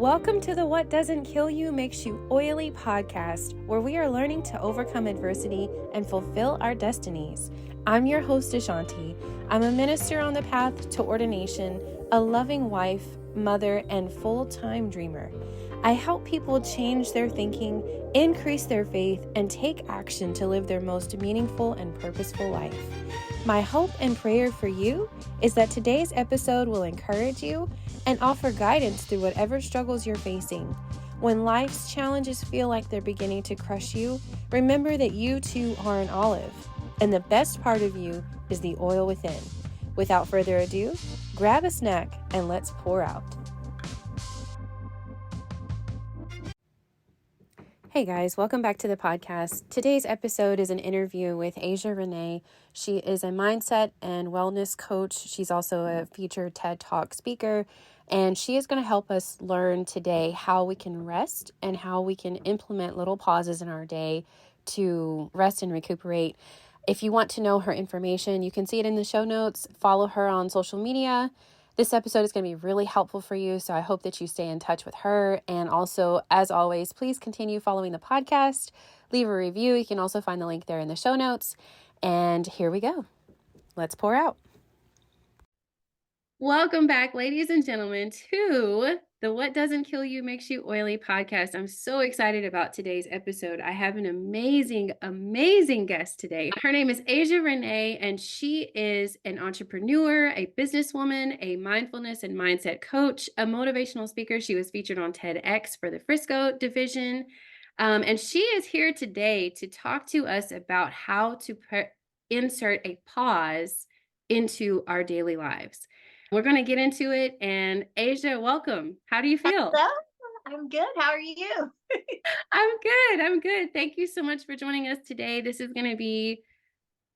Welcome to the What Doesn't Kill You Makes You Oily podcast, where we are learning to overcome adversity and fulfill our destinies. I'm your host, Ashanti. I'm a minister on the path to ordination, a loving wife, mother, and full-time dreamer. I help people change their thinking, increase their faith, and take action to live their most meaningful and purposeful life. My hope and prayer for you is that today's episode will encourage you and offer guidance through whatever struggles you're facing. When life's challenges feel like they're beginning to crush you, remember that you too are an olive, and the best part of you is the oil within. Without further ado, grab a snack and let's pour out. Hey guys, welcome back to the podcast. Today's episode is an interview with Azia Ranea. She is a mindset and wellness coach. She's also a featured TED speaker, and she is going to help us learn today how we can rest and how we can implement little pauses in our day to rest and recuperate. If you want to know her information, you can see it in the show notes. Follow her on social media. This episode is going to be really helpful for you, so I hope that you stay in touch with her. And also, as always, please continue following the podcast. Leave a review. You can also find the link there in the show notes. And here we go. Let's pour out. Welcome back, ladies and gentlemen, to the What Doesn't Kill You Makes You Oily podcast. I'm so excited about today's episode. I have an amazing guest today. Her name is Azia Ranea, and she is an entrepreneur, a businesswoman, a mindfulness and mindset coach, a motivational speaker. She was featured on TEDx for the Frisco division. And she is here today to talk to us about how to insert a pause into our daily lives. We're going to get into it. And Azia, welcome. How do you feel? Hello, I'm good. How are you? I'm good. Thank you so much for joining us today. This is going to be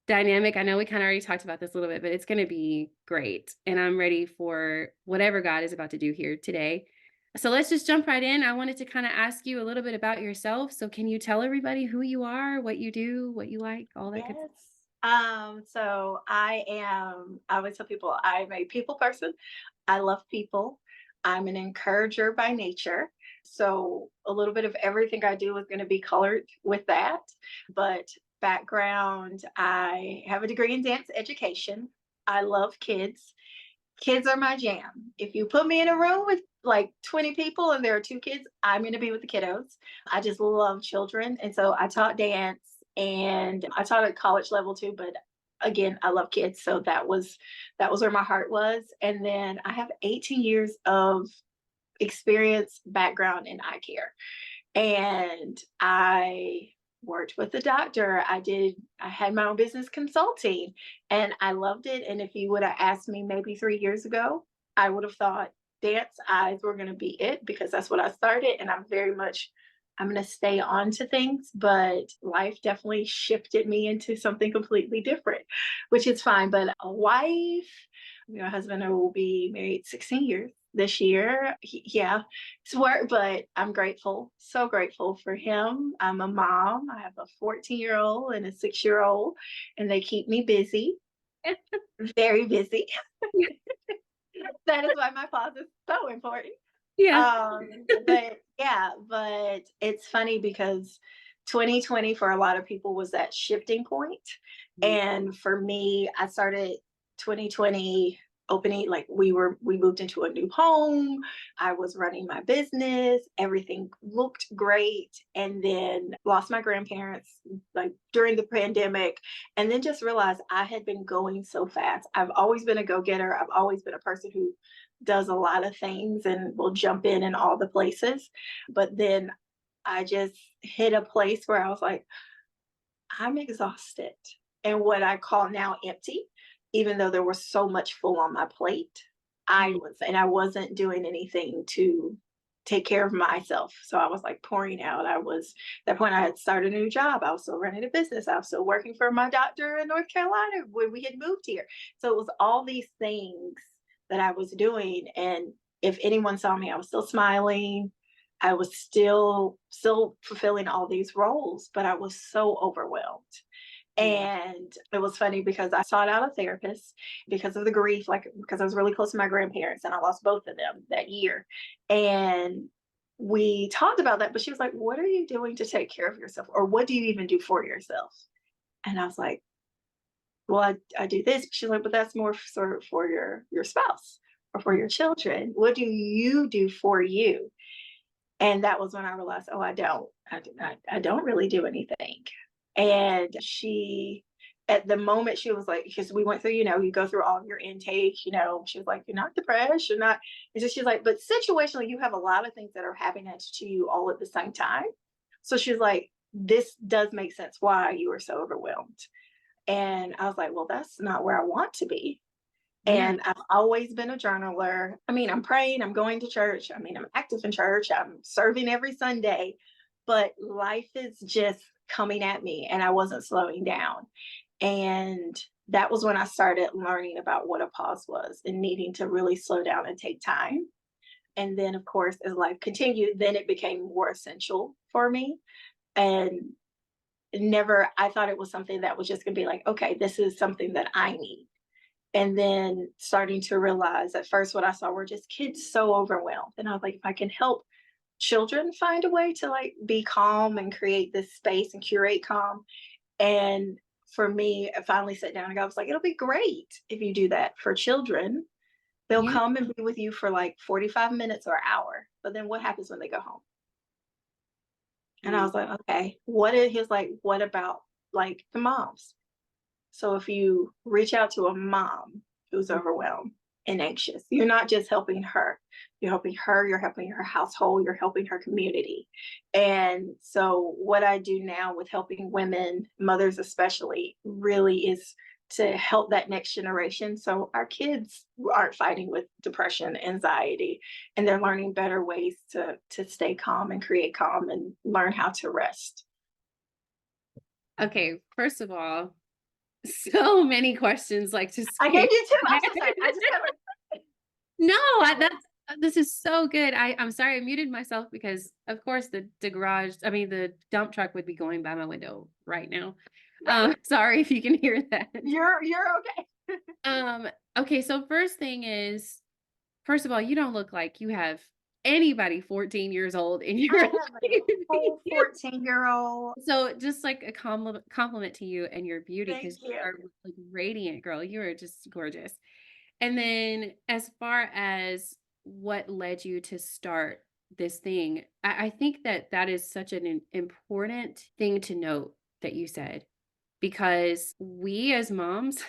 dynamic. I know we kind of already talked about this a little bit, but it's going to be great. And I'm ready for whatever God is about to do here today. So let's just jump right in. I wanted to kind of ask you a little bit about yourself. So can you tell everybody who you are, what you do, what you like, all that good stuff? Yes. So I always tell people I'm a people person. I love people. I'm an encourager by nature. So a little bit of everything I do is going to be colored with that. But background, I have a degree in dance education. I love kids. Kids are my jam. If you put me in a room with like 20 people and there are two kids, I'm going to be with the kiddos. I just love children. And so I taught dance and I taught at college level too, but again, I love kids. So that was where my heart was. And then I have 18 years of experience background in eye care. And I worked with a doctor. I had my own business consulting and I loved it. And if you would have asked me maybe 3 years ago, I would have thought dance eyes were going to be it because that's what I started. And I'm going to stay on to things, but life definitely shifted me into something completely different, which is fine. But a wife, my husband and I will be married 16 years this year. Yeah, it's work, but I'm grateful, so grateful for him. I'm a mom. I have a 14-year-old and a 6-year-old, and they keep me busy, very busy. That is why my pause is so important. Yeah. But it's funny because 2020 for a lot of people was that shifting point. And for me, I started 2020 opening, like we moved into a new home. I was running my business. Everything looked great. And then lost my grandparents like during the pandemic. And then just realized I had been going so fast. I've always been a go-getter. I've always been a person who does a lot of things and will jump in all the places. But then I just hit a place where I was like, I'm exhausted and what I call now empty, even though there was so much full on my plate. I wasn't doing anything to take care of myself. So I was like pouring out. At that point I had started a new job. I was still running a business. I was still working for my doctor in North Carolina when we had moved here. So it was all these things that I was doing. And if anyone saw me, I was still smiling. I was still fulfilling all these roles, but I was so overwhelmed. And it was funny because I sought out a therapist because of the grief, like because I was really close to my grandparents and I lost both of them that year. And we talked about that, but she was like, "What are you doing to take care of yourself? Or what do you even do for yourself?" And I was like, "Well, I do this." She's like, "But that's more sort of for your spouse or for your children. What do you do for you?" And that was when I realized, oh, I don't really do anything. And she, at the moment, she was like, because we went through, you go through all of your intake, she was like, "You're not depressed, you're not." And so she's like, "But situationally, you have a lot of things that are happening to you all at the same time." So she's like, "This does make sense why you are so overwhelmed." And I was like, "Well, that's not where I want to be." Yeah. And I've always been a journaler. I mean, I'm praying, I'm going to church. I mean, I'm active in church, I'm serving every Sunday, but life is just coming at me and I wasn't slowing down. And that was when I started learning about what a pause was and needing to really slow down and take time. And then, of course, as life continued, then it became more essential for me. And I thought it was something that was just going to be like, okay, this is something that I need. And then starting to realize at first what I saw were just kids so overwhelmed. And I was like, if I can help children find a way to like be calm and create this space and curate calm. And for me, I finally sat down and I was like, it'll be great if you do that for children. They'll Yeah. come and be with you for like 45 minutes or an hour. But then what happens when they go home? And I Mm. was like, okay, what is, he was like, what about like the moms? So if you reach out to a mom who's overwhelmed and anxious, you're not just helping her, you're helping her household, you're helping her community. And so what I do now with helping women, mothers especially, really is to help that next generation so our kids aren't fighting with depression, anxiety, and they're learning better ways to stay calm and create calm and learn how to rest. Okay, first of all, so many questions like just I gave came you two. to my I'm so sorry. I head. just kind of No, yeah. this is so good. I'm sorry I muted myself because of course the dump truck would be going by my window right now. Sorry if you can hear that. You're okay. Um, okay, so first thing is, first of all, you don't look like you have anybody 14 years old in I your have a whole life. 14-year-old. So just like a compliment to you and your beauty Thank because you you. are like radiant, girl. You are just gorgeous. And then as far as what led you to start this thing, I think that that is such an important thing to note that you said, because we as moms,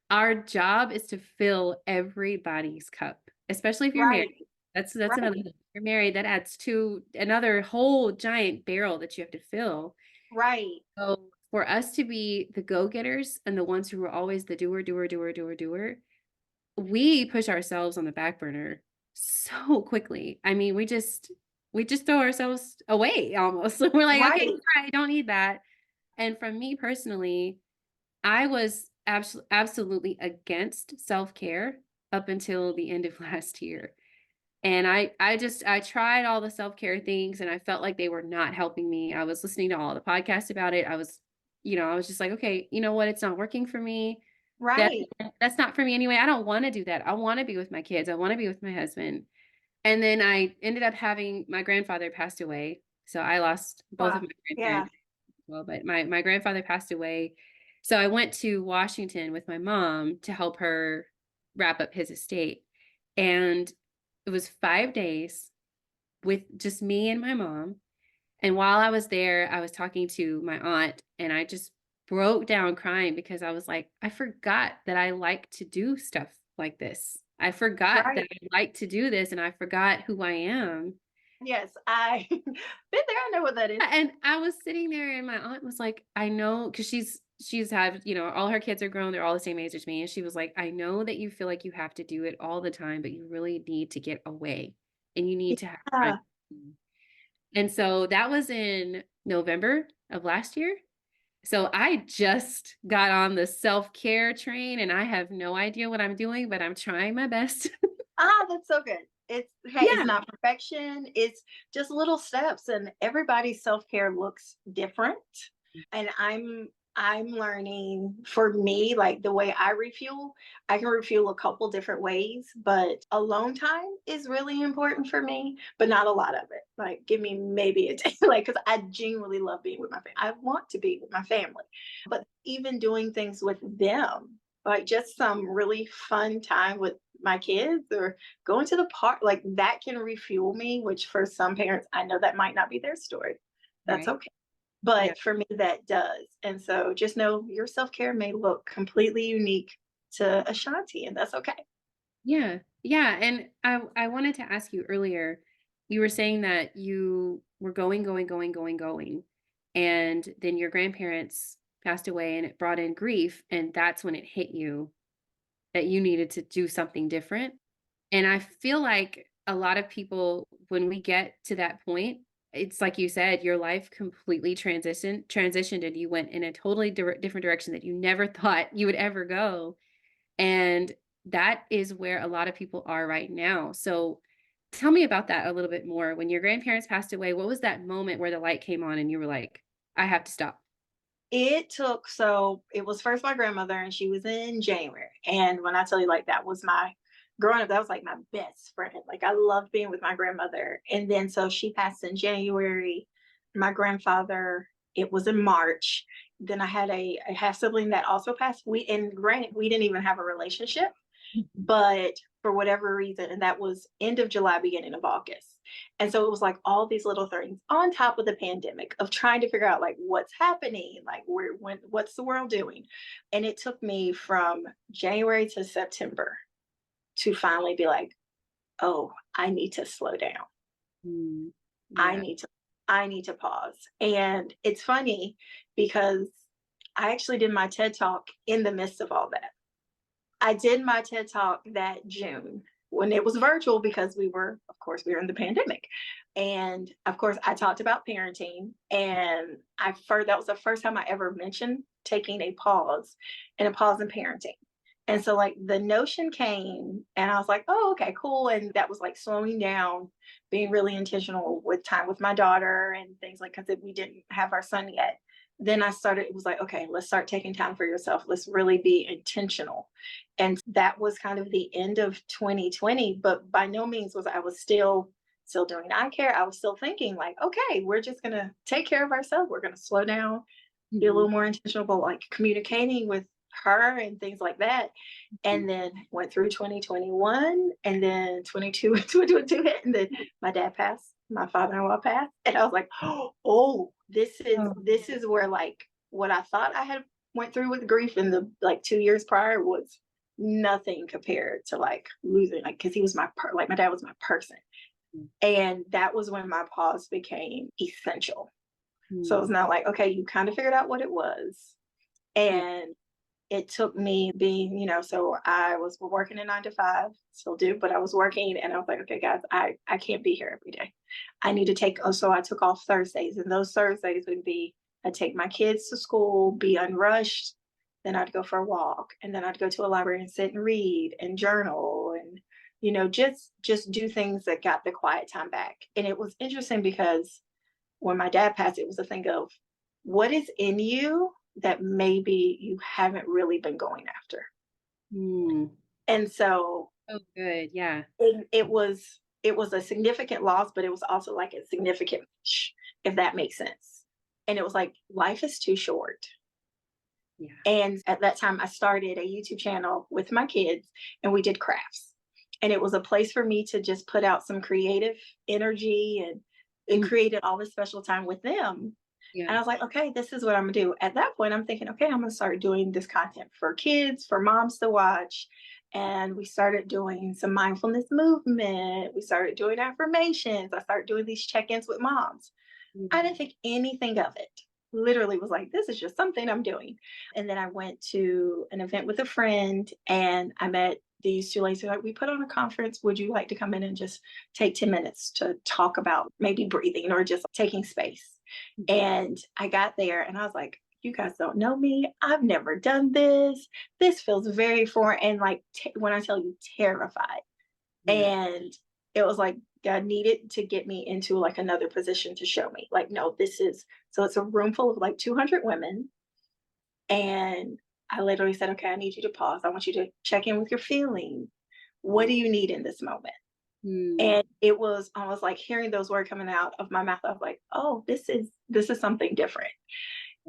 our job is to fill everybody's cup, especially if you're married. Right, That's another right, thing. If you're married, that adds to another whole giant barrel that you have to fill. right, So for us to be the go-getters and the ones who are always the doer, we push ourselves on the back burner so quickly. I mean, we just throw ourselves away almost. We're like, okay, right. I don't need that. And from me personally, I was absolutely against self-care up until the end of last year. And I tried all the self-care things and I felt like they were not helping me. I was listening to all the podcasts about it. I was just like, okay, you know what? It's not working for me. That Right. that's not for me anyway. I don't want to do that. I want to be with my kids. I want to be with my husband. And then I ended up having my grandfather passed away. So I lost both of Wow. my Yeah. grandparents as well, but my grandfather passed away. So I went to Washington with my mom to help her wrap up his estate. And it was 5 days with just me and my mom. And while I was there, I was talking to my aunt and I just broke down crying because I was like, I forgot that I like to do stuff like this. I forgot that Right. I like to do this and I forgot who I am. Yes, I been there. I know what that is. And I was sitting there and my aunt was like, I know, because she's had, all her kids are grown, they're all the same age as me. And she was like, I know that you feel like you have to do it all the time, but you really need to get away and you need to have time. Yeah. And so that was in November of last year. So I just got on the self-care train and I have no idea what I'm doing, but I'm trying my best. That's so good. It's Yeah. not perfection. It's just little steps, and everybody's self care looks different. And I'm learning for me, like the way I refuel, I can refuel a couple different ways, but alone time is really important for me, but not a lot of it. Like, give me maybe a day, like, because I genuinely love being with my family. I want to be with my family, but even doing things with them, like just some really fun time with my kids or going to the park, like that can refuel me, which for some parents, I know that might not be their story. That's Right. okay. Yeah. But for me, that does. And so just know your self care may look completely unique to Ashanti, and that's okay. Yeah. Yeah. And I wanted to ask you earlier, you were saying that you were going. And then your grandparents passed away and it brought in grief. And that's when it hit you that you needed to do something different. And I feel like a lot of people, when we get to that point, it's like you said, your life completely transitioned and you went in a totally different direction that you never thought you would ever go. And that is where a lot of people are right now. So tell me about that a little bit more. When your grandparents passed away, what was that moment where the light came on and you were like, I have to stop? It took so it was first my grandmother, and she was in January. And when I tell you, like, that was my growing up, that was like my best friend. Like, I loved being with my grandmother. And then so she passed in January. My grandfather, it was in March. Then I had a half sibling that also passed. And granted, we didn't even have a relationship, but for whatever reason, and that was end of July, beginning of August. And so it was like all these little things on top of the pandemic of trying to figure out like what's happening, like what's the world doing. And it took me from January to September to finally be like, oh, I need to slow down. Mm, I yeah. need to I need to pause. And it's funny because I actually did my TED talk in the midst of all that. I did my TED talk that June when it was virtual because of course, we were in the pandemic. And of course, I talked about parenting. And that was the first time I ever mentioned taking a pause in parenting. And so, like, the notion came, and I was like, oh, okay, cool. And that was like slowing down, being really intentional with time with my daughter and things like, because we didn't have our son yet. Then it was like, okay, let's start taking time for yourself. Let's really be intentional. And that was kind of the end of 2020, but by no means was I was still doing eye care. I was still thinking like, okay, we're just going to take care of ourselves. We're going to slow down, be a Mhm. little more intentional about like communicating with her and things like that. Mhm. And then went through 2021 and then 22 and 2022 hit, and then my dad passed, my father-in-law passed. And I was like, oh, Oh, this is where like what I thought I had went through with grief in the like 2 years prior was nothing compared to like losing, like, because he was like my dad was my person. mm, And that was when my pause became essential. So it's mm, not like, okay, you kind of figured out what it was. yeah. And it took me being, so I was working a 9 to 5, still do, but I was working, and I was like, okay, guys, I can't be here every day. I need to so I took off Thursdays, and those Thursdays would be I'd take my kids to school, be unrushed, then I'd go for a walk, and then I'd go to a library and sit and read and journal and just do things that got the quiet time back. And it was interesting because when my dad passed, it was a thing of what is in you that maybe you haven't really been going after. Mm. And so Oh, good. Yeah. it was a significant loss, but it was also like a significant if that makes sense. And it was like life is too short. Yeah. And at that time I started a YouTube channel with my kids, and we did crafts. And it was a place for me to just put out some creative energy, and it Mm, created all this special time with them. And yeah. I was like, okay, this is what I'm gonna do. At that point, I'm thinking, okay, I'm gonna start doing this content for kids, for moms to watch. And we started doing some mindfulness movement. We started doing affirmations. I started doing these check ins with moms. I didn't Mhm. think anything of it. Literally was like, this is just something I'm doing. And then I went to an event with a friend, and I met these two ladies who were like, we put on a conference. Would you like to come in and just take 10 minutes to talk about maybe breathing or just taking space? Mhm. And I got there and I was like, you guys don't know me. I've never done this. This feels very foreign. And like, when I tell you, terrified. Yeah. And it was like God needed to get me into like another position to show me, like, no, this is so it's a room full of like 200 women. And I literally said, okay, I need you to pause. I want you to check in with your feelings. What do you need in this moment? Mm. And it was almost like hearing those words coming out of my mouth. I was like, oh, this is something different.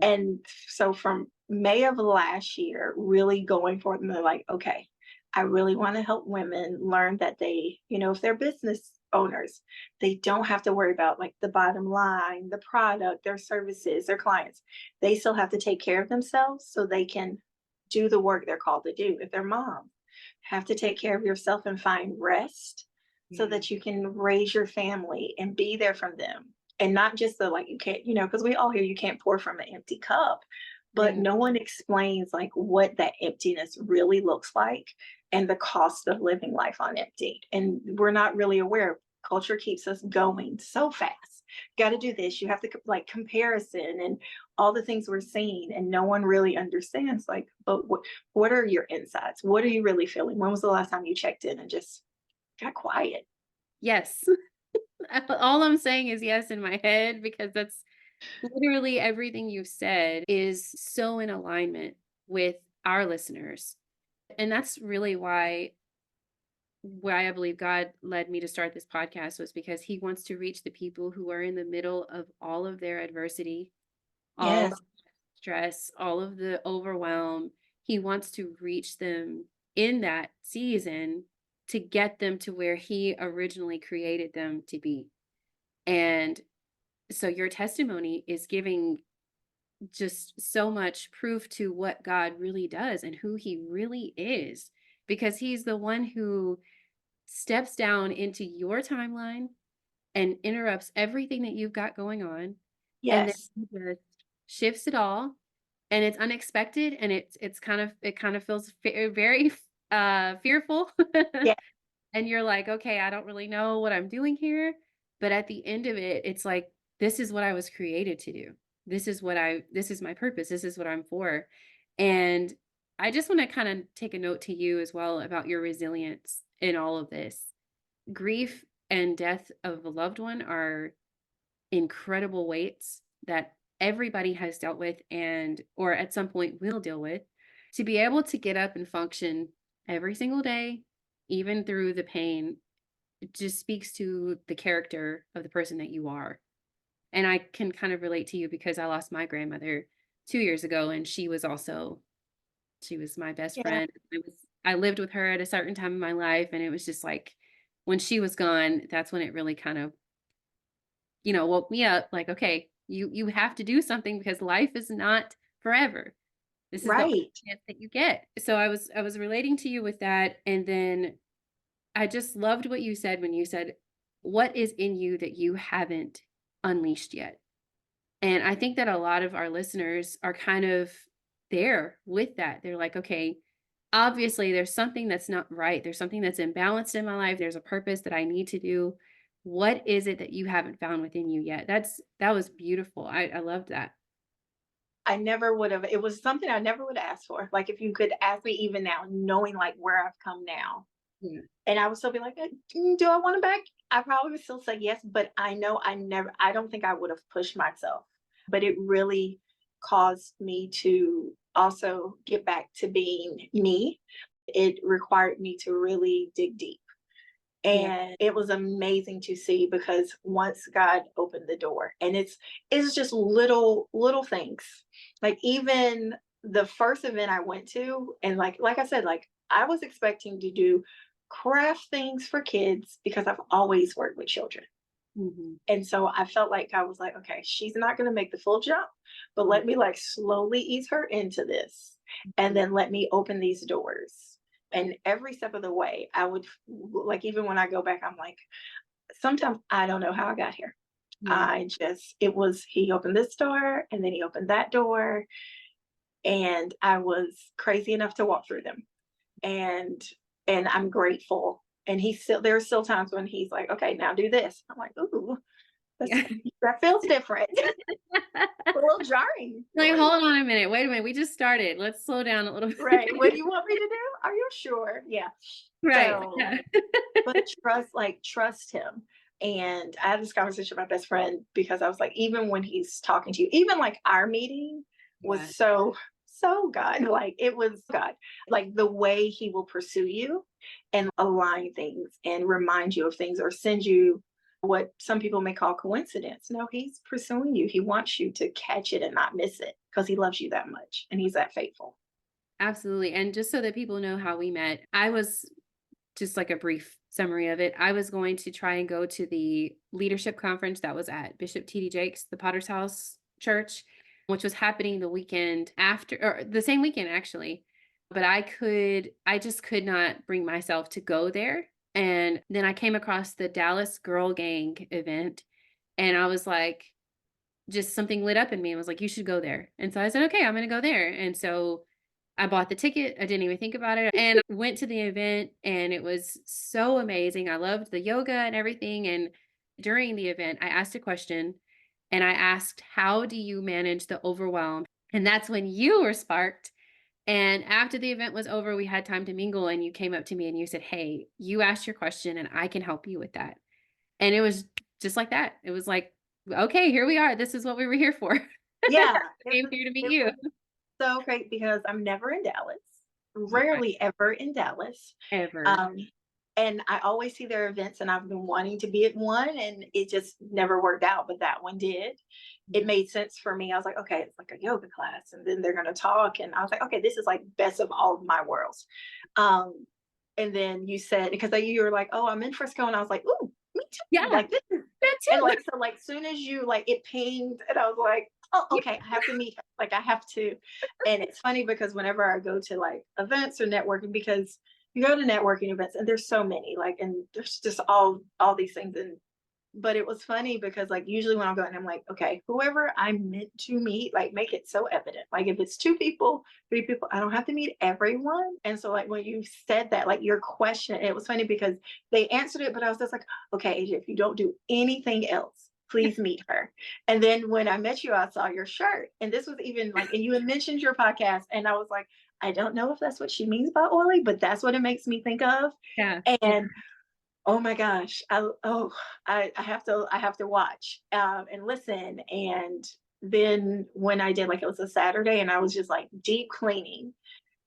And so from May of last year, really going forward, and they're like, okay, I really want to help women learn that they, if they're business owners, they don't have to worry about like the bottom line, the product, their services, their clients. They still have to take care of themselves so they can do the work they're called to do. If they're moms, have to take care of yourself and find rest so Yeah. that you can raise your family and be there for them. And not just the like, you can't, because we all hear you can't pour from an empty cup, but Yeah. no one explains like what that emptiness really looks like and the cost of living life on empty. And we're not really aware. Culture keeps us going so fast. Got to do this. You have to like comparison and all the things we're seeing, and no one really understands. Like, but what are your insides? What are you really feeling? When was the last time you checked in and just got quiet? Yes. All I'm saying is yes in my head because that's literally everything you've said is so in alignment with our listeners. And that's really why I believe God led me to start this podcast was because he wants to reach the people who are in the middle of all of their adversity, all the Yes, stress, all of the overwhelm. He wants to reach them in that season to get them to where he originally created them to be. And so your testimony is giving just so much proof to what God really does and who he really is, because he's the one who steps down into your timeline and interrupts everything that you've got going on. And then yes, he just shifts it all, and it's unexpected, and it kind of feels very fearful. yeah, And you're like, okay, I don't really know what I'm doing here. But at the end of it, it's like, this is what I was created to do. This is my purpose. This is what I'm for. And I just want to kind of take a note to you as well about your resilience in all of this. Grief and death of a loved one are incredible weights that everybody has dealt with and or at some point will deal with. To be able to get up and function every single day, even through the pain, it just speaks to the character of the person that you are. And I can kind of relate to you because I lost my grandmother 2 years ago, and she was my best yeah, friend. I lived with her at a certain time in my life, and it was just like when she was gone, that's when it really kind of, woke me up like, okay, you have to do something because life is not forever. This is the only right. chance that you get. So I was relating to you with that, and then I just loved what you said when you said, what is in you that you haven't unleashed yet? And I think that a lot of our listeners are kind of there with that. They're like, okay, obviously there's something that's not right. There's something that's imbalanced in my life. There's a purpose that I need to do. What is it that you haven't found within you yet? That was beautiful. I loved that. I never would have, it was something I never would ask for. Like if you could ask me even now, knowing like where I've come now, Yeah. and I would still be like, do I want to back? I probably would still say yes, but I know I don't think I would have pushed myself. But it really caused me to also get back to being me. It required me to really dig deep. Yeah. And it was amazing to see because once God opened the door, and it's just little things. Like even the first event I went to, and like I said, like I was expecting to do craft things for kids because I've always worked with children. Mhm. And so I felt like I was like, okay, she's not going to make the full jump, but Mhm. let me like slowly ease her into this. And then let me open these doors. And every step of the way, I would like, even when I go back, I'm like, sometimes I don't know how I got here. Yeah. It was, he opened this door and then he opened that door. And I was crazy enough to walk through them. And, and I'm grateful. And there's still times when he's like, okay, now do this. I'm like, ooh, that's, Yeah. that feels different. A little jarring. Like, Like, hold on a minute. Wait a minute. We just started. Let's slow down a little right. bit. What do you want me to do? Are you sure? Yeah. Right. So, Yeah. but trust him. And I had this conversation with my best friend because I was like, even when he's talking to you, even like our meeting Yeah. was so so God. Like it was God. Like the way he will pursue you and align things and remind you of things or send you what some people may call coincidence. No, he's pursuing you. He wants you to catch it and not miss it because he loves you that much and he's that faithful. Absolutely. And just so that people know how we met, I was just like a brief summary of it. I was going to try and go to the leadership conference that was at Bishop T.D. Jakes, the Potter's House Church, which was happening the weekend after, or the same weekend actually. But I just could not bring myself to go there. And then I came across the Dallas Girl Gang event, and I was like, just something lit up in me and was like, you should go there. And so I said, okay, I'm going to go there. And so I bought the ticket. I didn't even think about it and went to the event, and it was so amazing. I loved the yoga and everything. And during the event, I asked a question, and I asked, how do you manage the overwhelm? And that's when you were sparked. And after the event was over, we had time to mingle, and you came up to me and you said, hey, you asked your question and I can help you with that. And it was just like that. It was like, okay, here we are. This is what we were here for. Yeah, Came here to meet it you. was so great because I'm never in Dallas, Okay. rarely ever in Dallas. Ever. Um, and I always see their events, and I've been wanting to be at one, and it just never worked out, but that one did. It made sense for me. I was like, okay, it's like a yoga class, and then they're going to talk. And I was like, okay, this is like best of all of my worlds. Um, and then you said, because you were like, oh, I'm in Frisco. And I was like, ooh, me too. Yeah, Like this is, that and too. like, so like, soon as you like, it pinged, and I was like, oh, Yeah. okay, I have to meet her. Like, I have to. And it's funny because whenever I go to like events or networking, because you go to networking events and there's so many, like, and there's just all these things. And but it was funny because like usually when I'm going, I'm like, okay, whoever I'm meant to meet, like make it so evident. Like if it's two people, three people, I don't have to meet everyone. And so like when you said that, like your question, it was funny because they answered it, but I was just like, okay, AJ, if you don't do anything else, please meet her. And then when I met you, I saw your shirt. And this was even like, and you had mentioned your podcast. And I was like, I don't know if that's what she means by oily, but that's what it makes me think of. Yeah. And oh my gosh, I have to watch and listen. And then when I did, like, it was a Saturday, and I was just like deep cleaning,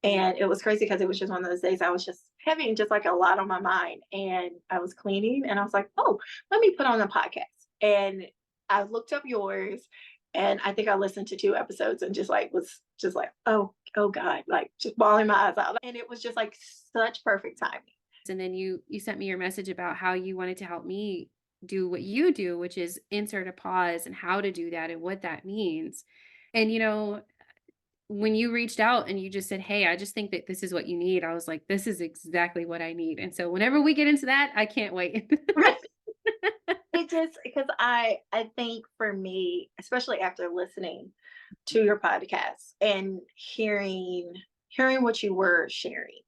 and it was crazy because it was just one of those days I was just having just like a lot on my mind, and I was cleaning, and I was like, oh, let me put on the podcast, and I looked up yours, and I think I listened to two episodes and just like was just like, oh God, like just bawling my eyes out, and it was just like such perfect timing. And then you sent me your message about how you wanted to help me do what you do, which is insert a pause and how to do that and what that means. And when you reached out and you just said, hey, I just think that this is what you need, I was like, this is exactly what I need. And so whenever we get into that, I can't wait. It just because I think for me, especially after listening to your podcast and hearing what you were sharing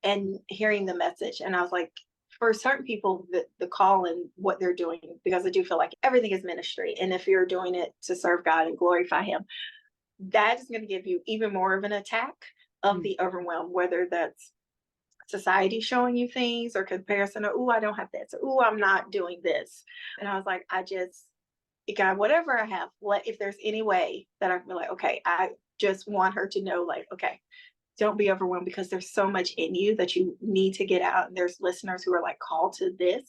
and hearing the message, and I was like, for certain people, the call and what they're doing, because I do feel like everything is ministry, and if you're doing it to serve God and glorify Him, that is going to give you even more of an attack of Mm. the overwhelm, whether that's society showing you things or comparison, or oh, I don't have this, or oh, I'm not doing this. And I was like, I just, God, whatever I have, what if there's any way that I can be like, okay, I just want her to know, like, okay, don't be overwhelmed because there's so much in you that you need to get out. And there's listeners who are like called to this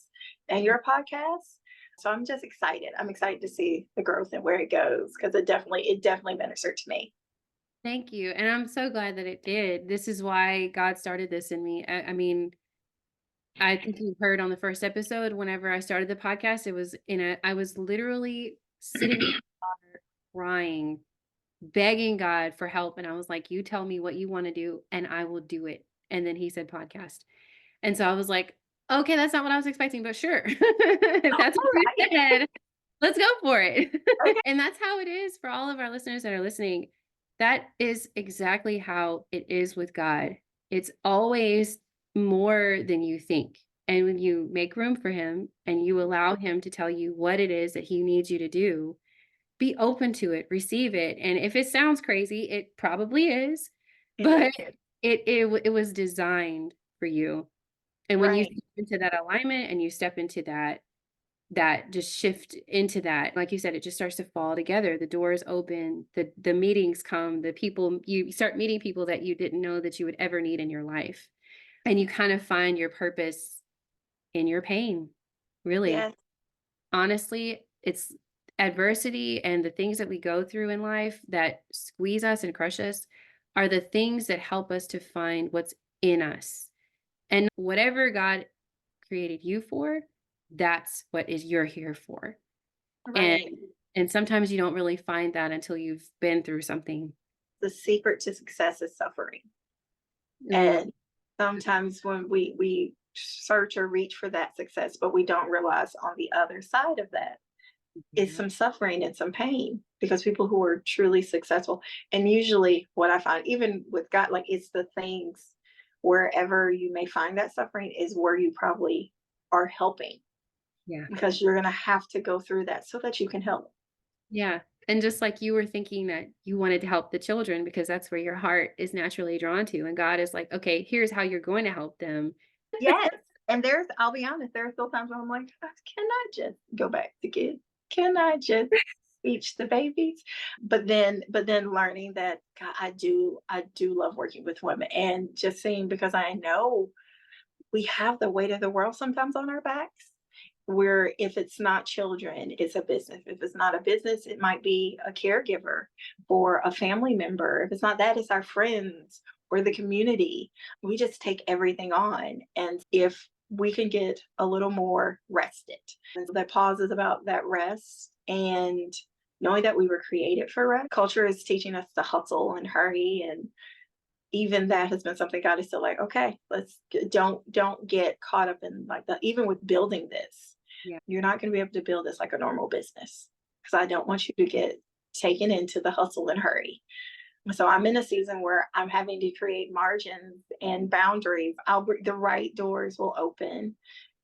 and your podcast. So I'm just excited. I'm excited to see the growth and where it goes because it definitely ministered to me. Thank you. And I'm so glad that it did. This is why God started this in me. I mean, I think you heard on the first episode, whenever I started the podcast, I was literally sitting in the car crying, begging God for help. And I was like, you tell me what you want to do and I will do it. And then he said podcast. And so I was like, okay, that's not what I was expecting, but sure. If that's what All you right. said, let's go for it. Okay. And that's how it is for all of our listeners that are listening. That is exactly how it is with God. It's always more than you think. And when you make room for him and you allow him to tell you what it is that he needs you to do, be open to it, receive it. And if it sounds crazy, it probably is, It but is. it was designed for you. And when you Right. step into that alignment and you step into that that just shift into that. Like you said, it just starts to fall together. The doors open, the meetings come, the people you start meeting people that you didn't know that you would ever need in your life. And you kind of find your purpose in your pain. Really. Yes. Honestly, it's adversity and the things that we go through in life that squeeze us and crush us are the things that help us to find what's in us. And whatever God created you for, that's what is you're here for. And Right. and sometimes you don't really find that until you've been through something. The secret to success is suffering. Mm, And sometimes when we search or reach for that success, but we don't realize on the other side of that is mhm. some suffering and some pain, because people who are truly successful, and usually what I find, even with God, like it's the things wherever you may find that suffering is where you probably are helping, Yeah. because you're going to have to go through that so that you can help. Yeah. And just like you were thinking that you wanted to help the children because that's where your heart is naturally drawn to. And God is like, okay, here's how you're going to help them. Yes. And I'll be honest, there are still times where I'm like, can I just go back to kids? Can I just teach the babies? But then learning that God, I do love working with women, and just seeing, because I know we have the weight of the world sometimes on our backs. Where if it's not children, it's a business. If it's not a business, it might be a caregiver for a family member. If it's not that, it's our friends or the community. We just take everything on. And if we can get a little more rested, and so that pause is about that rest, and knowing that we were created for rest. Culture is teaching us to hustle and hurry, and even that has been something God is still like, okay, don't get caught up in like that. Even with building this, Yeah. you're not going to be able to build this like a normal business, because I don't want you to get taken into the hustle and hurry. So I'm in a season where I'm having to create margins and boundaries. The right doors will open,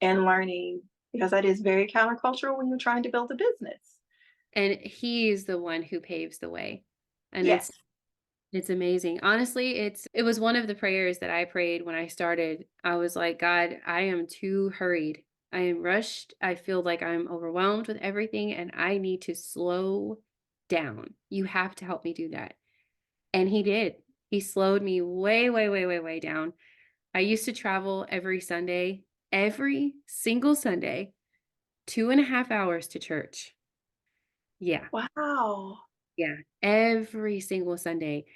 and learning, because that is very countercultural when you're trying to build a business. And he's the one who paves the way. And Yes. it's amazing. Honestly, it was one of the prayers that I prayed when I started. I was like, God, I am too hurried. I am rushed. I feel like I'm overwhelmed with everything and I need to slow down. You have to help me do that. And he did. He slowed me way, way, way, way, way down. I used to travel every single Sunday, 2.5 hours to church. Yeah. Wow. Yeah, every single Sunday,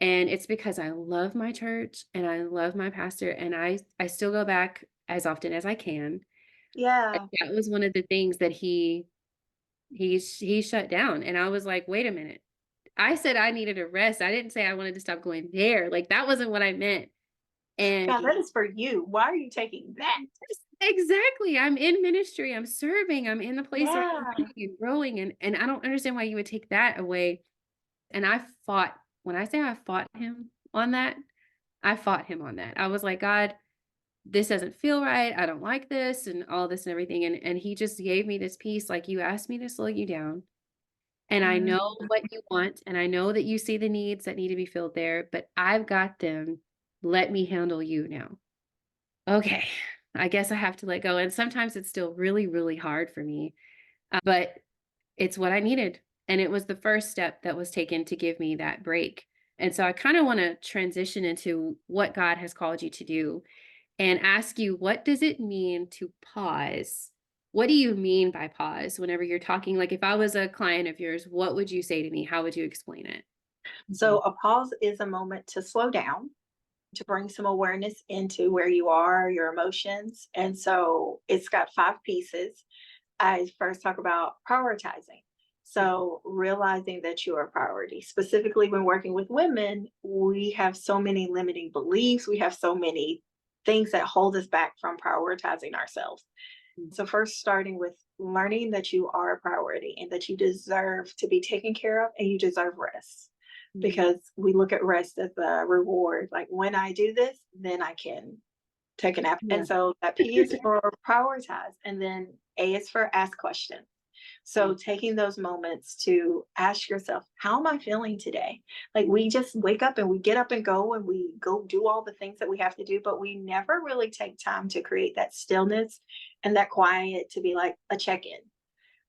and it's because I love my church and I love my pastor, and I still go back as often as I can. And Yeah. that was one of the things that he shut down, and I was like, "Wait a minute. I said I needed a rest. I didn't say I wanted to stop going there. Like, that wasn't what I meant." And God, that is for you. Why are you taking that? exactly, I'm in ministry, I'm serving, I'm in the place where I'm Yeah. learning and growing, and I don't understand why you would take that away. And I fought when I say I fought him on that, I fought him on that. I was like, "God, this doesn't feel right. I don't like this and all this and everything." And he just gave me this peace like, "You asked me to slow you down, and I Mm. know what you want, and I know that you see the needs that need to be filled there, but I've got them. Let me handle you now." Okay. I guess I have to let go. And sometimes it's still really, really hard for me, but it's what I needed, and it was the first step that was taken to give me that break. And so I kinda wanna transition into what God has called you to do and ask you, what does it mean to pause? What do you mean by pause whenever you're talking? Like, if I was a client of yours, what would you say to me? How would you explain it? So a pause is a moment to slow down, to bring some awareness into where you are, your emotions. And so it's got five pieces. I first talk about prioritizing. Mhm. So realizing that you are a priority. Specifically when working with women, we have so many limiting beliefs. We have so many things that hold us back from prioritizing ourselves. Mhm. So first starting with learning that you are a priority and that you deserve to be taken care of and you deserve rest. Mhm. Because we look at rest as a reward. Like when I do this, then I can take a nap. Yeah. And so that P is for prioritize. And then A is for ask questions. So taking those moments to ask yourself, how am I feeling today? Like we just wake up and we get up and we go do all the things that we have to do, but we never really take time to create that stillness and that quiet to be like a check-in.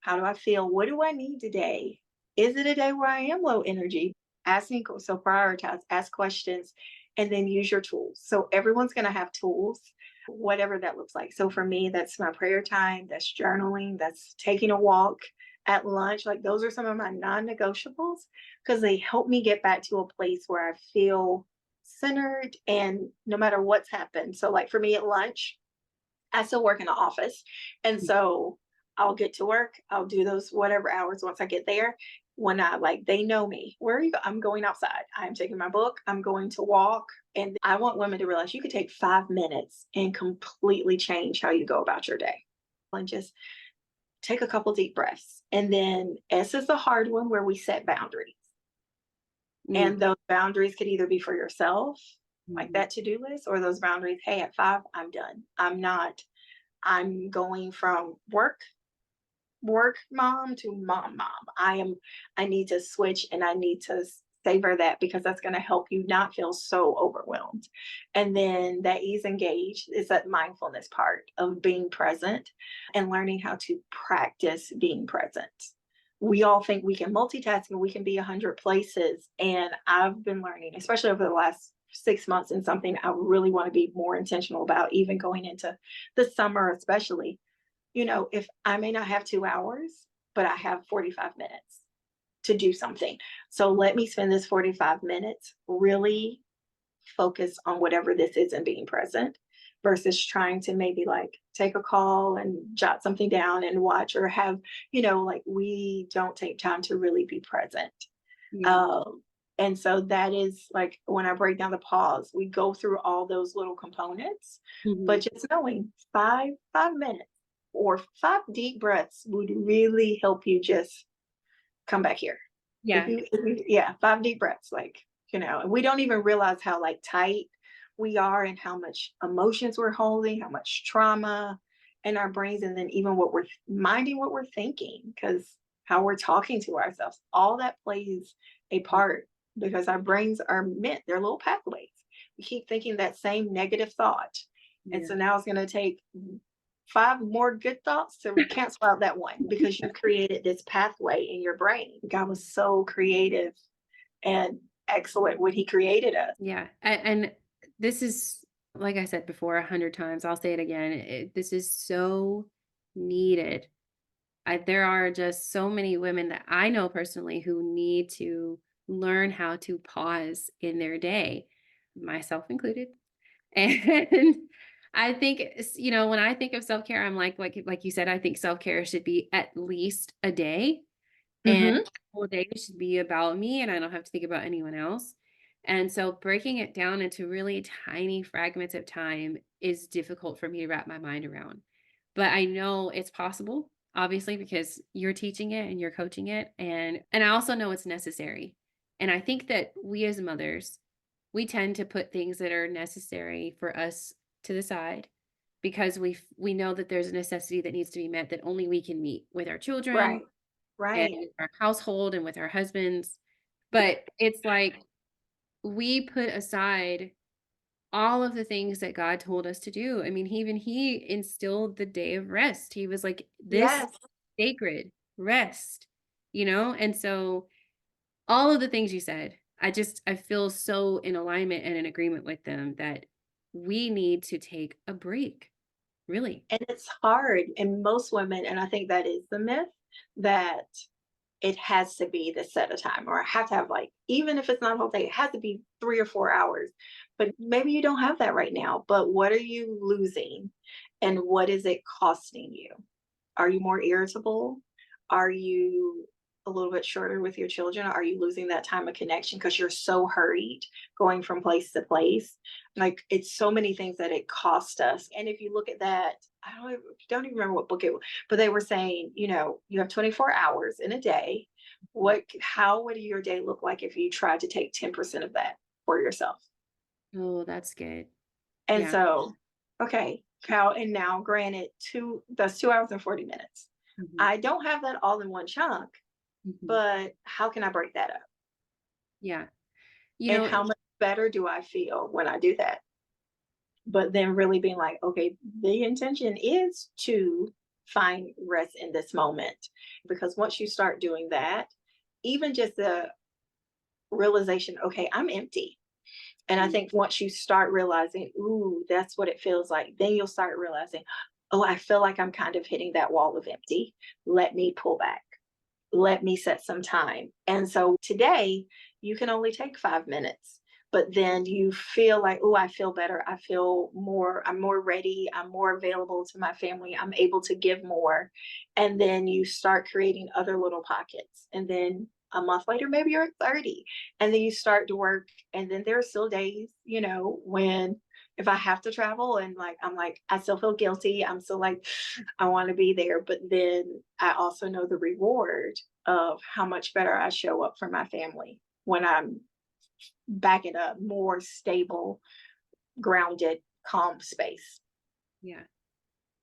How do I feel? What do I need today? Is it a day where I am low energy? Asking, so prioritize, ask questions, and then use your tools. So everyone's going to have tools, whatever that looks like. So for me, that's my prayer time, that's journaling, that's taking a walk at lunch. Like those are some of my non negotiables because they help me get back to a place where I feel centered and no matter what's happened. So, like for me at lunch, I still work in the office. And so I'll get to work, I'll do those whatever hours once I get there. When I like, they know me. Where are you? I'm going outside. I'm taking my book. I'm going to walk. And I want women to realize you could take 5 minutes and completely change how you go about your day. And just take a couple deep breaths. And then S is the hard one where we set boundaries. Mm, And those boundaries could either be for yourself, like mhm. that to-do list, or those boundaries, hey, at 5, I'm done. I'm going from work mom to mom. I need to switch and I need to savor that because that's going to help you not feel so overwhelmed. And then that ease engage is that mindfulness part of being present and learning how to practice being present. We all think we can multitask and we can be 100 places. And I've been learning, especially over the last 6 months, and something I really want to be more intentional about, even going into the summer, especially. If I may not have 2 hours, but I have 45 minutes to do something. So let me spend this 45 minutes really focus on whatever this is and being present versus trying to maybe like take a call and jot something down and watch or have, like we don't take time to really be present. Yeah. And so that is like when I break down the pause, we go through all those little components, but Mhm. just knowing 5 minutes or 5 deep breaths would really help you just come back here. Yeah. Yeah, 5 deep breaths, like, and we don't even realize how like tight we are and how much emotions we're holding, how much trauma in our brains, and then even what we're minding what we're thinking, because how we're talking to ourselves, all that plays a part because our brains are meant, they're little pathways. We keep thinking that same negative thought. And Yeah. so now it's going to take 5 more good thoughts to cancel out that one because you created this pathway in your brain. God was so creative and excellent when he created us. Yeah. And this is, like I said before 100 times, I'll say it again. This is so needed. There are just so many women that I know personally who need to learn how to pause in their day, myself included. And I think, when I think of self-care, I'm like you said, I think self-care should be at least a day. And Hmm. whole day should be about me, and I don't have to think about anyone else. And so breaking it down into really tiny fragments of time is difficult for me to wrap my mind around. But I know it's possible, obviously, because you're teaching it and you're coaching it. And I also know it's necessary. And I think that we as mothers, we tend to put things that are necessary for us to the side because we know that there's a necessity that needs to be met that only we can meet with our children Right. and Right. our household and with our husbands. But it's like we put aside all of the things that God told us to do. I mean, he instilled the day of rest. He was like, this Yes. sacred rest, And so all of the things you said, I feel so in alignment and in agreement with them that we need to take a break, really. And it's hard. And most women, and I think that is the myth, that it has to be the set of time, or I have to have like, even if it's not a whole day, it has to be 3 or 4 hours. But maybe you don't have that right now. But what are you losing? And what is it costing you? Are you more irritable? Are you a little bit shorter with your children? Are you losing that time of connection because you're so hurried going from place to place? Like it's so many things that it cost us. And if you look at that, don't even remember what book it was, but they were saying, you have 24 hours in a day. How would your day look like if you tried to take 10% of that for yourself? Oh, that's good. And Yeah. so, okay, how, and now granted, that's 2 hours and 40 minutes. Mhm. I don't have that all in one chunk, Mhm. but how can I break that up? Yeah. You And know, how much better do I feel when I do that? But then really being like, okay, the intention is to find rest in this moment. Because once you start doing that, even just the realization, okay, I'm empty. And I mm, think once you start realizing, ooh, that's what it feels like, then you'll start realizing, oh, I feel like I'm kind of hitting that wall of empty. Let me pull back. Let me set some time. And so today, you can only take 5 minutes, but then you feel like, oh, I feel better. I feel more, I'm more ready. I'm more available to my family. I'm able to give more. And then you start creating other little pockets. And then a month later, maybe you're at 30. And then you start to work. And then there are still days, when if I have to travel and like, I'm like, I still feel guilty. I'm still like, I want to be there. But then I also know the reward of how much better I show up for my family when I'm back in a more stable, grounded, calm space. yeah.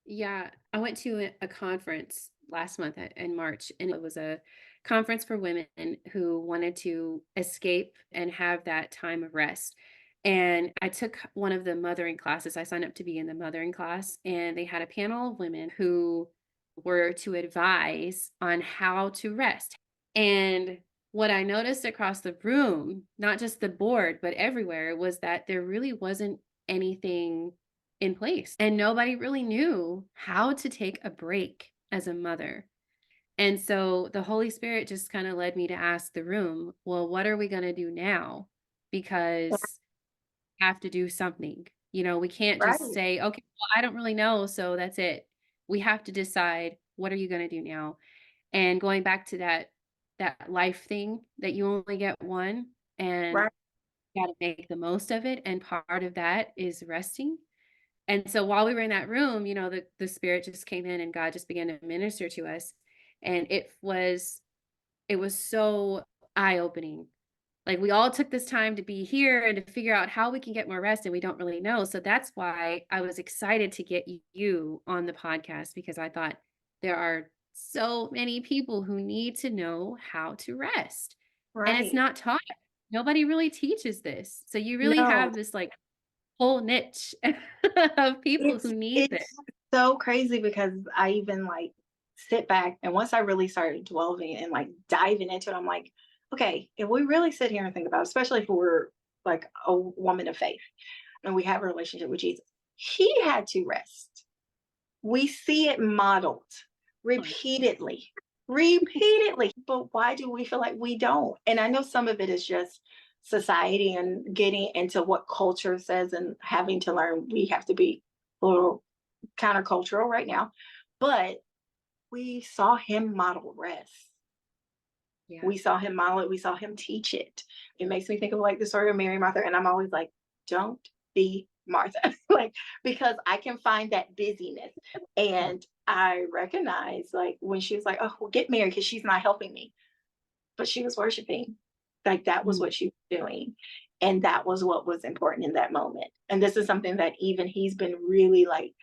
Yeah, I went to a conference last month in March, and it was a conference for women who wanted to escape and have that time of rest. And I took one of the mothering classes. I signed up to be in the mothering class, and they had a panel of women who were to advise on how to rest. And what I noticed across the room, not just the board, but everywhere, was that there really wasn't anything in place. And nobody really knew how to take a break as a mother. And so the Holy Spirit just kind of led me to ask the room, well, what are we going to do now? Because we have to do something. We can't just Right, say, okay, well, I don't really know. So that's it. We have to decide, what are you going to do now? And going back to that life thing that you only get one and right, you got to make the most of it. And part of that is resting. And so while we were in that room, the spirit just came in and God just began to minister to us. And it was so eye-opening. Like we all took this time to be here and to figure out how we can get more rest and we don't really know. So that's why I was excited to get you on the podcast because I thought there are so many people who need to know how to rest. And it's right. not taught. Nobody really teaches this. So you really No, have this like whole niche of people it's who need this. it's so crazy because I even like sit back and once I really started dwelling and like diving into it, I'm like, okay, if we really sit here and think about it, especially if we're like a woman of faith and we have a relationship with Jesus, he had to rest. We see it modeled repeatedly, repeatedly. But why do we feel like we don't? And I know some of it is just society and getting into what culture says and having to learn we have to be a little countercultural right now. But we saw him model rest. Yeah. We saw him model it. We saw him teach it. It makes me think of like the story of Mary and Martha. And I'm always like, don't be Martha. Like, because I can find that busyness. And I recognize like when she was like, oh, well, get married because she's not helping me. But she was worshiping. Like that was Mm, what she was doing. And that was what was important in that moment. And this is something that even he's been really like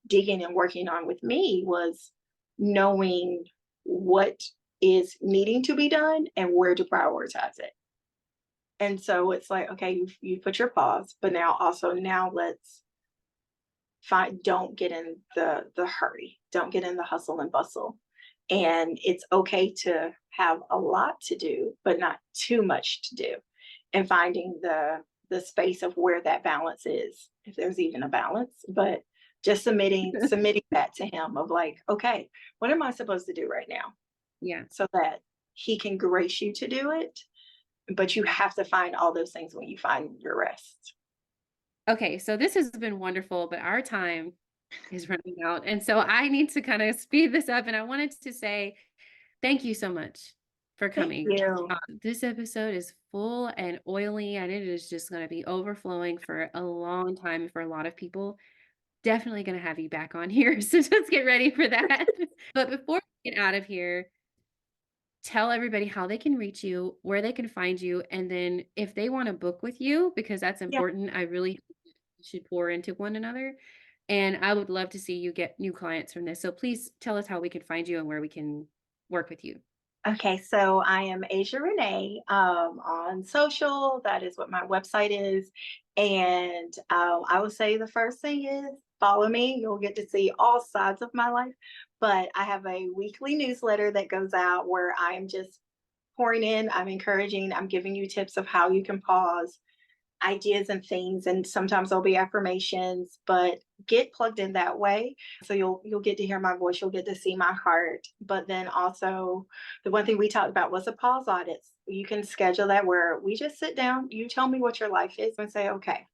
digging and working on with me was knowing what is needing to be done and where to prioritize it. And so it's like, okay, you put your pause, but now let's find don't get in the hurry. Don't get in the hustle and bustle. And it's okay to have a lot to do, but not too much to do. And finding the space of where that balance is, if there's even a balance, but just submitting that to him of like, okay, what am I supposed to do right now? yeah. So that he can grace you to do it, but you have to find all those things when you find your rest. Okay, so this has been wonderful, but our time is running out. And so I need to kind of speed this up. And I wanted to say thank you so much for Thank coming. you. This episode is full and oily, and it is just going to be overflowing for a long time for a lot of people. Definitely going to have you back on here. So just get ready for that. But before we get out of here, tell everybody how they can reach you, where they can find you, and then if they want to book with you, because that's Yeah. important, I really should pour into one another. And I would love to see you get new clients from this. So please tell us how we can find you and where we can work with you. Okay, so I am Asia Renee on social. That is what my website is. And I would say the first thing is follow me. You'll get to see all sides of my life. But I have a weekly newsletter that goes out where I am just pouring in, I'm encouraging, I'm giving you tips of how you can pause, ideas and things, and sometimes there'll be affirmations, but get plugged in that way. So you'll get to hear my voice, you'll get to see my heart. But then also the one thing we talked about was a pause audits. You can schedule that where we just sit down, you tell me what your life is and say, okay,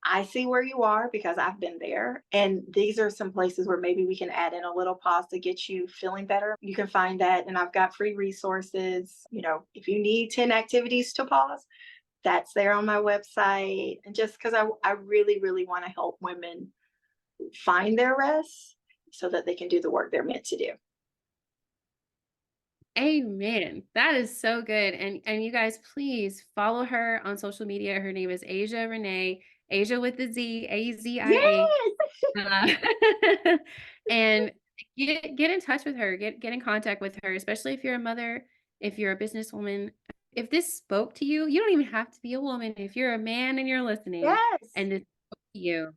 I see where you are because I've been there. And these are some places where maybe we can add in a little pause to get you feeling better. You can find that. And I've got free resources. If you need 10 activities to pause, that's there on my website. And just because I really, really want to help women find their rest so that they can do the work they're meant to do. Amen. That is so good. And you guys, please follow her on social media. Her name is Asia Renee, Asia with the Z, Azia. Yes. Uh, and get in touch with her. Get in contact with her, especially if you're a mother, if you're a businesswoman. If this spoke to you, you don't even have to be a woman. If you're a man and you're listening Yes. and this spoke to you,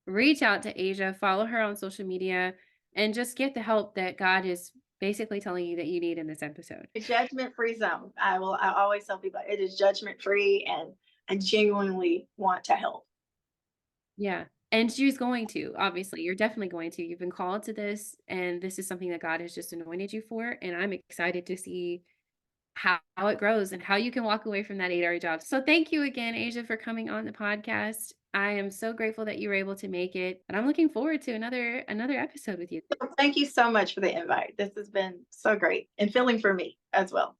reach out to Asia, follow her on social media, and just get the help that God is basically telling you that you need in this episode. A judgment-free zone. I always tell people it is judgment-free, and I genuinely want to help. Yeah. And she's going to, obviously, you're definitely going to. You've been called to this, and this is something that God has just anointed you for. And I'm excited to see how it grows and how you can walk away from that 8-hour job. So thank you again, Asia, for coming on the podcast. I am so grateful that you were able to make it. And I'm looking forward to another episode with you. Thank you so much for the invite. This has been so great and filling for me as well.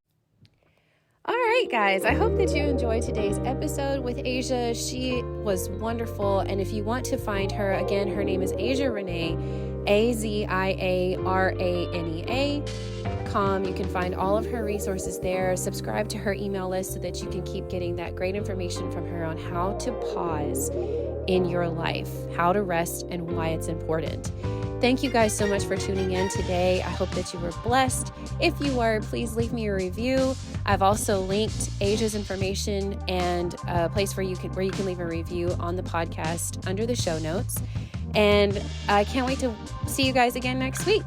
All right, guys, I hope that you enjoyed today's episode with Asia. She was wonderful. And if you want to find her, again, her name is Asia Ranea, AZIARANEA.com. You can find all of her resources there. Subscribe to her email list so that you can keep getting that great information from her on how to pause in your life, how to rest, and why it's important. Thank you guys so much for tuning in today. I hope that you were blessed. If you were, please leave me a review. I've also linked Asia's information and a place where you can leave a review on the podcast under the show notes. And I can't wait to see you guys again next week.